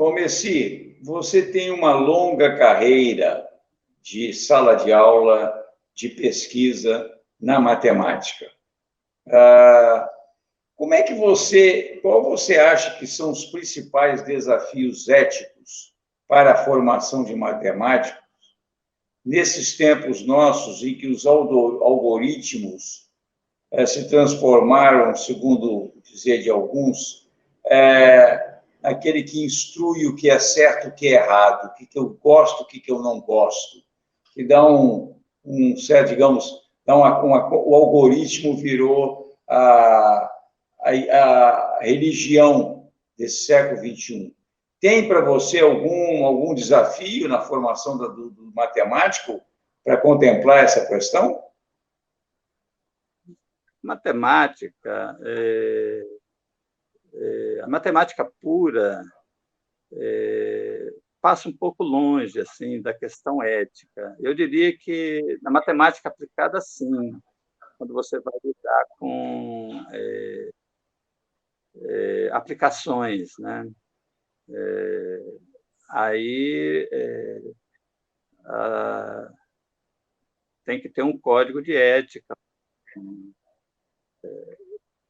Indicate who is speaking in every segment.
Speaker 1: Comeci, você tem uma longa carreira de sala de aula, de pesquisa na matemática. Como é que qual você acha que são os principais desafios éticos para a formação de matemáticos nesses tempos nossos em que os algoritmos se transformaram, segundo dizer de alguns, aquele que instrui o que é certo, o que é errado, o que eu gosto, o que eu não gosto, que dá um certo, digamos, o algoritmo virou a religião desse século XXI. Tem para você algum desafio na formação do matemático para contemplar essa questão?
Speaker 2: Matemática, a matemática pura passa um pouco longe assim da questão ética. Eu diria que na matemática aplicada, sim, quando você vai lidar com aplicações, né? Aí tem que ter um código de ética.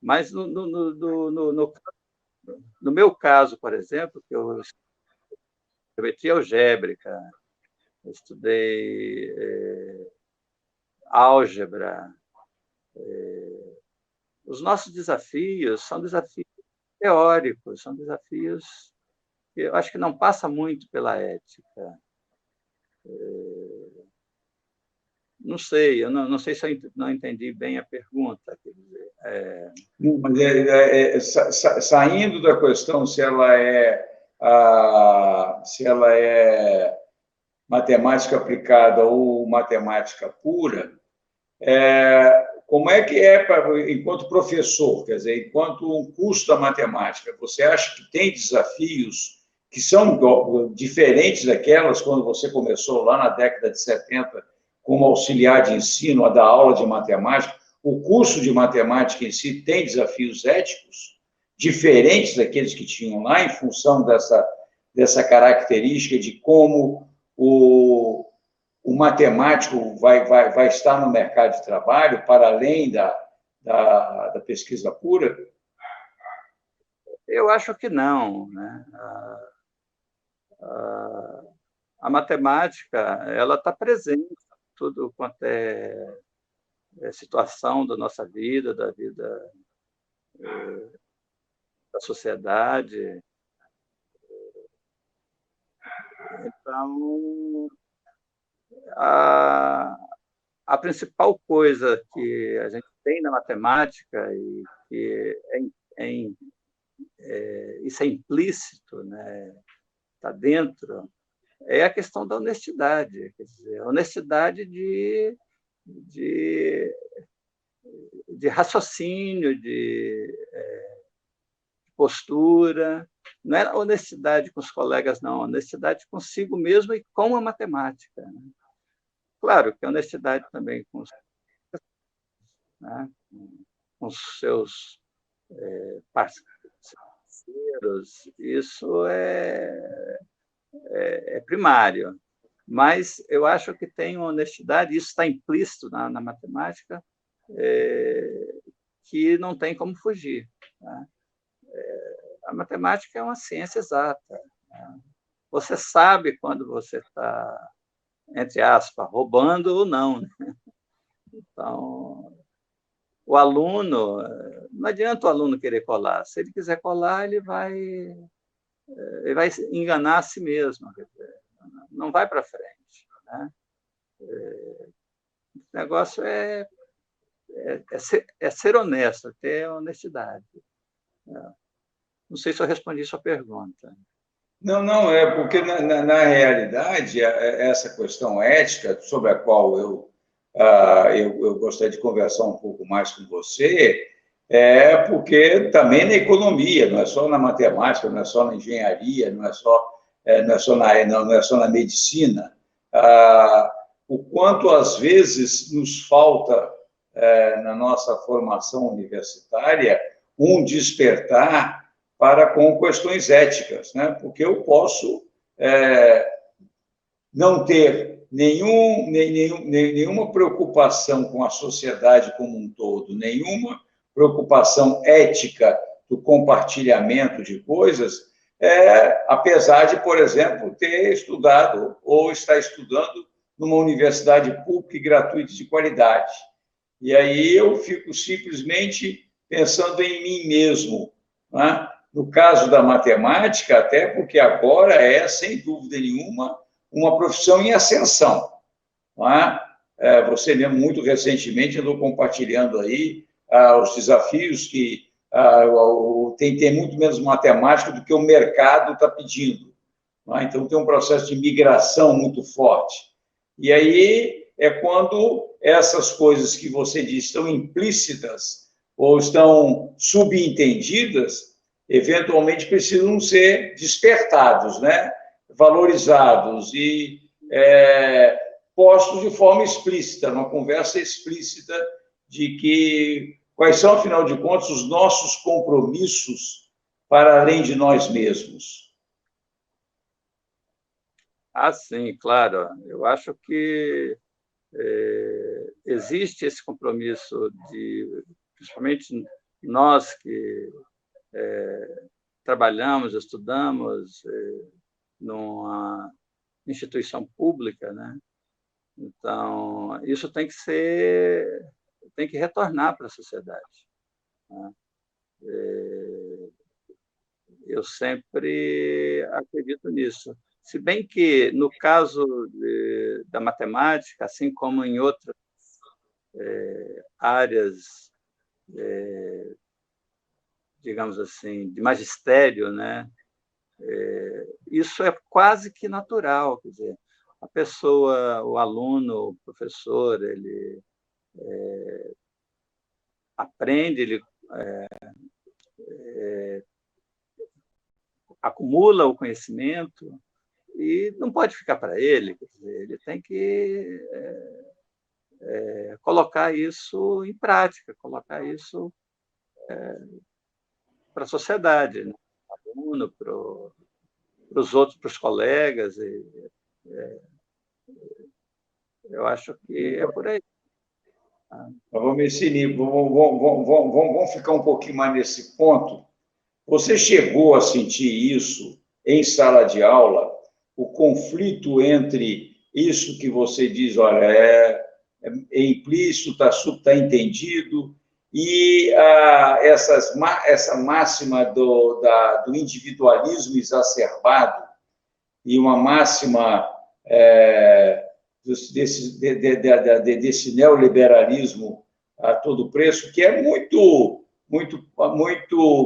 Speaker 2: Mas no meu caso, por exemplo, que eu geometria algébrica, eu estudei álgebra, os nossos desafios são desafios teóricos, são desafios que eu acho que não passa muito pela ética. Não sei, eu não sei se eu não entendi bem a pergunta. Quer dizer,
Speaker 1: saindo da questão se ela é matemática aplicada ou matemática pura, como é que enquanto professor, quer dizer, enquanto um curso da matemática, você acha que tem desafios que são diferentes daquelas quando você começou lá na década de 70 como auxiliar de ensino, a dar aula de matemática? O curso de matemática em si tem desafios éticos diferentes daqueles que tinham lá, em função dessa característica de como o matemático vai estar no mercado de trabalho, para além da pesquisa pura?
Speaker 2: Eu acho que não, né? A matemática ela está presente em tudo quanto é situação da nossa vida, da vida da sociedade. Então, a principal coisa que a gente tem na matemática e que isso é implícito, né? Está dentro, é a questão da honestidade, quer dizer, honestidade de raciocínio, de postura. Não é honestidade com os colegas, não, honestidade consigo mesmo e com a matemática, né? Claro que honestidade também com os, né? Com os seus parceiros, isso é primário. Mas eu acho que tem uma honestidade, isso está implícito na matemática, que não tem como fugir, né? A matemática é uma ciência exata, né? Você sabe quando você está, entre aspas, roubando ou não, né? Então, o aluno, não adianta o aluno querer colar. Se ele quiser colar, ele vai enganar a si mesmo, quer dizer, não vai para frente, né? O negócio é ser honesto, ter honestidade. Não sei se eu respondi sua pergunta.
Speaker 1: Não, porque, na realidade, essa questão ética, sobre a qual eu gostaria de conversar um pouco mais com você, porque também na economia, não é só na matemática, não é só na engenharia, não é só na medicina, o quanto, às vezes, nos falta, na nossa formação universitária, um despertar para com questões éticas, né? Porque eu posso não ter nenhuma preocupação com a sociedade como um todo, nenhuma preocupação ética do compartilhamento de coisas, apesar de, por exemplo, ter estudado ou estar estudando numa universidade pública e gratuita de qualidade. E aí eu fico simplesmente pensando em mim mesmo, né? No caso da matemática, até porque agora sem dúvida nenhuma, uma profissão em ascensão. Não é? Você mesmo, muito recentemente, andou compartilhando aí os desafios que tem muito menos matemática do que o mercado está pedindo. Não é? Então, tem um processo de migração muito forte. E aí é quando essas coisas que você diz estão implícitas ou estão subentendidas, eventualmente precisam ser despertados, né? Valorizados e postos de forma explícita, numa conversa explícita de que quais são, afinal de contas, os nossos compromissos para além de nós mesmos.
Speaker 2: Ah, sim, claro. Eu acho que existe esse compromisso principalmente nós que trabalhamos, estudamos numa instituição pública, né? Então, isso tem que retornar para a sociedade, né? Eu sempre acredito nisso. Se bem que, no caso da matemática, assim como em outras áreas, digamos assim, de magistério, né? Isso é quase que natural, quer dizer, a pessoa, o aluno, o professor, ele aprende, ele acumula o conhecimento e não pode ficar para ele, quer dizer, ele tem que colocar isso em prática, colocar isso para a sociedade, né? Para o aluno, para os outros, para os colegas. Eu acho que é por aí.
Speaker 1: Vamos ficar um pouquinho mais nesse ponto. Você chegou a sentir isso em sala de aula, o conflito entre isso que você diz, olha, é implícito, está entendido, e essa máxima do individualismo exacerbado e uma máxima desse neoliberalismo a todo preço, que é muito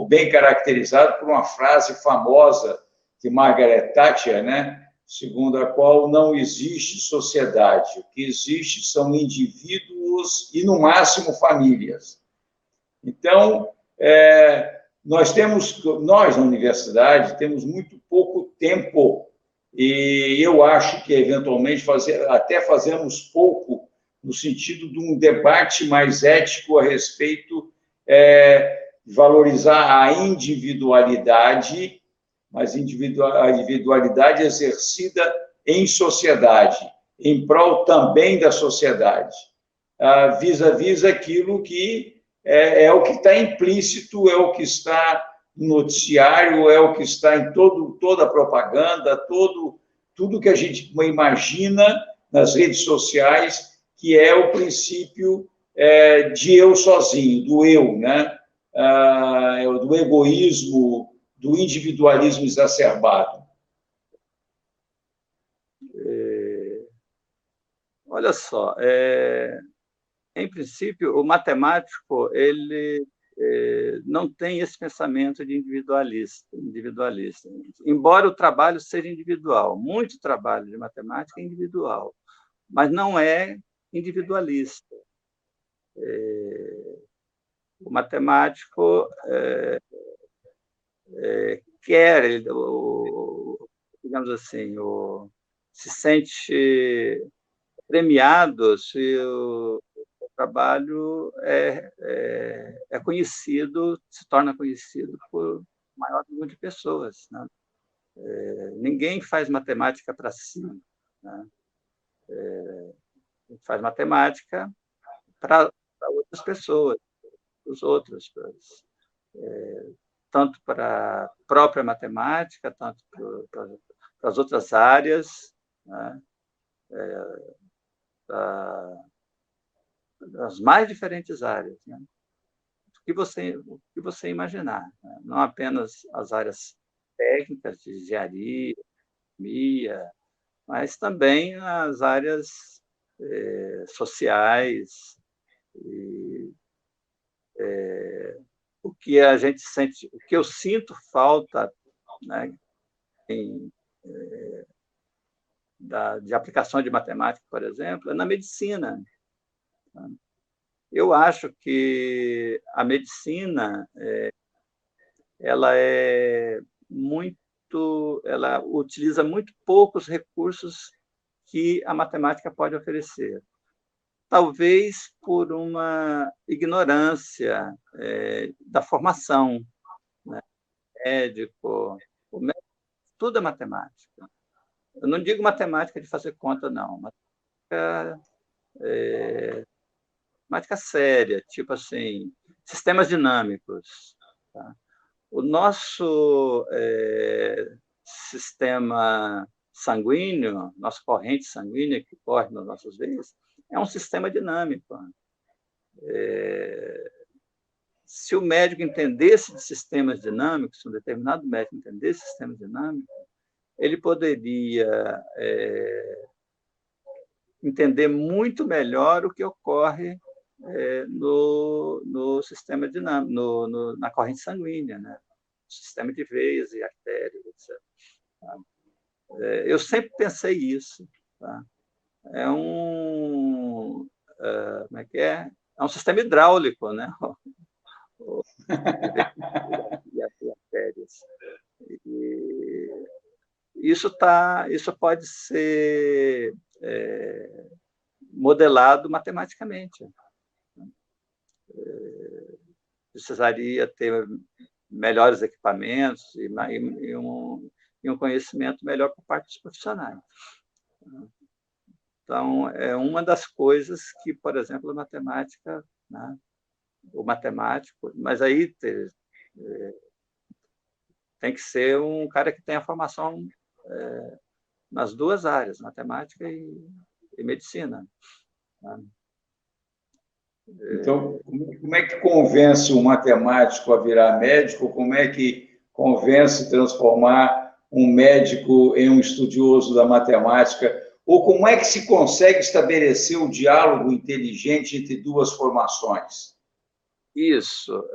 Speaker 1: bem caracterizado por uma frase famosa de Margaret Thatcher, né? Segundo a qual não existe sociedade, o que existe são indivíduos e, no máximo, famílias. Então, nós na universidade, temos muito pouco tempo e eu acho que, eventualmente, até fazemos pouco no sentido de um debate mais ético a respeito de valorizar a individualidade, mas a individualidade exercida em sociedade, em prol também da sociedade, vis-à-vis aquilo que é o que está implícito, é o que está no noticiário, é o que está em toda a propaganda, tudo que a gente imagina nas redes sociais, que é o princípio de eu sozinho, do eu, né? Do egoísmo, do individualismo exacerbado.
Speaker 2: Olha só, em princípio, o matemático ele não tem esse pensamento de individualista, embora o trabalho seja individual. Muito trabalho de matemática é individual, mas não é individualista. O matemático quer, digamos assim, se sente premiado se o trabalho é conhecido, se torna conhecido por maior número de pessoas, né? Ninguém faz matemática para si, né? A gente faz matemática para outras pessoas, os outros, tanto para a própria matemática, tanto para as outras áreas, né? As mais diferentes áreas, né? O que você imaginar, né? Não apenas as áreas técnicas de engenharia, economia, mas também as áreas sociais, e o que a gente sente, o que eu sinto falta, né, de aplicação de matemática, por exemplo, é na medicina. Eu acho que a medicina ela ela utiliza muito poucos recursos que a matemática pode oferecer. Talvez por uma ignorância da formação, né? O médico estuda matemática. Eu não digo matemática de fazer conta, não. Matemática séria, tipo assim, sistemas dinâmicos. Tá? O nosso sistema sanguíneo, nossa corrente sanguínea que corre nas nossas veias, é um sistema dinâmico. Se o médico entendesse de sistemas dinâmicos, se um determinado médico entendesse de sistemas dinâmicos, ele poderia entender muito melhor o que ocorre no sistema dinâmico, na corrente sanguínea, né? Sistema de veias e artérias, etc. Eu sempre pensei isso. Tá? Como é que é? É um sistema hidráulico, né? E artérias. Isso pode ser modelado matematicamente. Precisaria ter melhores equipamentos e um conhecimento melhor por parte dos profissionais. Então, é uma das coisas que, por exemplo, a matemática, né, o matemático, mas aí tem que ser um cara que tenha formação nas duas áreas, matemática e medicina. Né?
Speaker 1: Então, como é que convence um matemático a virar médico? Como é que convence transformar um médico em um estudioso da matemática? Ou como é que se consegue estabelecer o diálogo inteligente entre duas formações?
Speaker 2: Isso.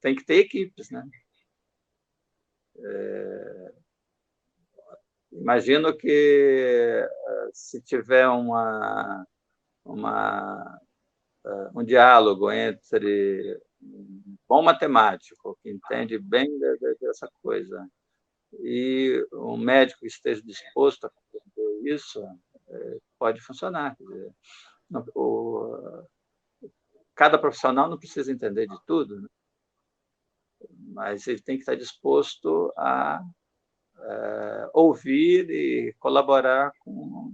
Speaker 2: Tem que ter equipes, né? Imagino que se tiver um diálogo entre um bom matemático, que entende bem dessa coisa, e um médico que esteja disposto a compreender isso, pode funcionar. Quer dizer, cada profissional não precisa entender de tudo, né? Mas ele tem que estar disposto a ouvir e colaborar com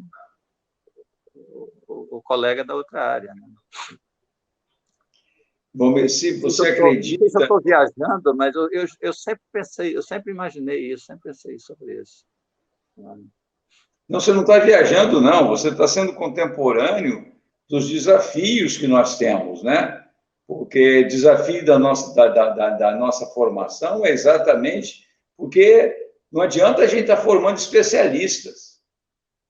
Speaker 2: o colega da outra área. Né?
Speaker 1: Bom, se você acredita...
Speaker 2: Não sei se eu estou viajando, mas eu sempre pensei, eu sempre imaginei isso, sempre pensei sobre isso.
Speaker 1: Não, você não está viajando, não. Você está sendo contemporâneo dos desafios que nós temos, né? Porque desafio da nossa formação é exatamente porque não adianta a gente estar formando especialistas.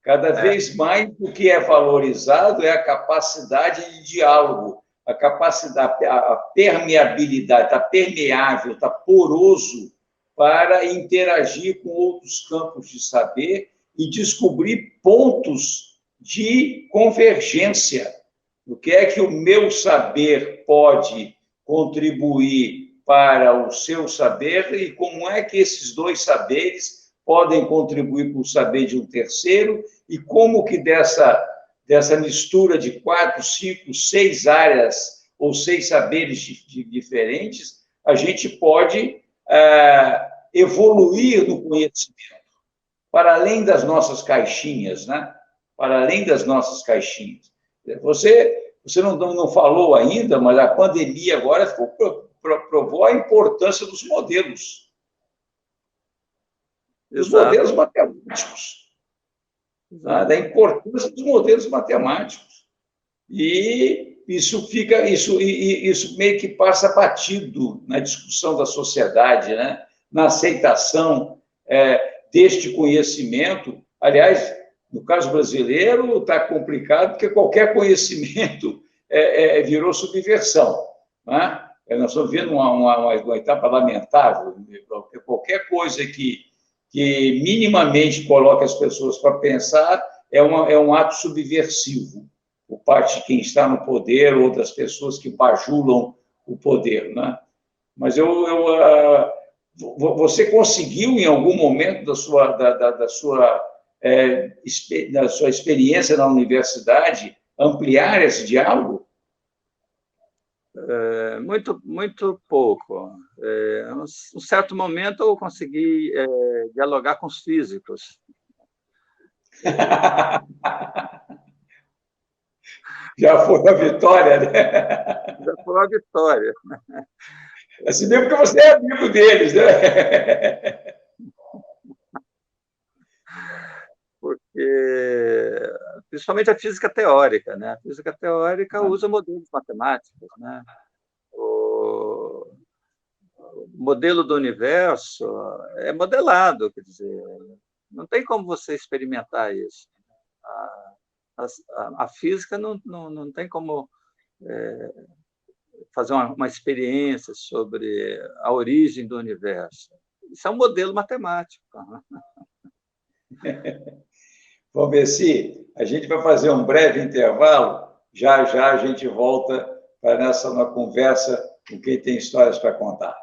Speaker 1: Cada vez mais o que é valorizado é a capacidade de diálogo, a capacidade, a permeabilidade, está permeável, está poroso para interagir com outros campos de saber e descobrir pontos de convergência. O que é que o meu saber pode contribuir para o seu saber e como é que esses dois saberes podem contribuir para o saber de um terceiro e como que dessa mistura de 4, 5, 6 áreas ou 6 saberes diferentes, a gente pode evoluir no conhecimento, para além das nossas caixinhas, né? Para além das nossas caixinhas. Você não falou ainda, mas a pandemia agora provou a importância dos modelos. Dos modelos matemáticos. Da importância dos modelos matemáticos. E isso meio que passa batido na discussão da sociedade, né? Na aceitação deste conhecimento. Aliás, no caso brasileiro, está complicado, porque qualquer conhecimento virou subversão. Né? Nós estamos vendo uma etapa lamentável. Qualquer coisa que minimamente coloca as pessoas para pensar é um ato subversivo por parte de quem está no poder ou das pessoas que bajulam o poder. Né? Mas você conseguiu, em algum momento da sua experiência na universidade, ampliar esse diálogo?
Speaker 2: Muito pouco. Em um certo momento, eu consegui dialogar com os físicos.
Speaker 1: Já foi uma vitória, né?
Speaker 2: Já foi uma vitória.
Speaker 1: Assim mesmo que você é amigo deles, né?
Speaker 2: Porque, principalmente a física teórica, né? A física teórica usa modelos matemáticos, né? O modelo do universo é modelado, quer dizer, não tem como você experimentar isso. A física não tem como fazer uma experiência sobre a origem do universo. Isso é um modelo matemático.
Speaker 1: Bom, Bessi, a gente vai fazer um breve intervalo. Já a gente volta para uma conversa com quem tem histórias para contar.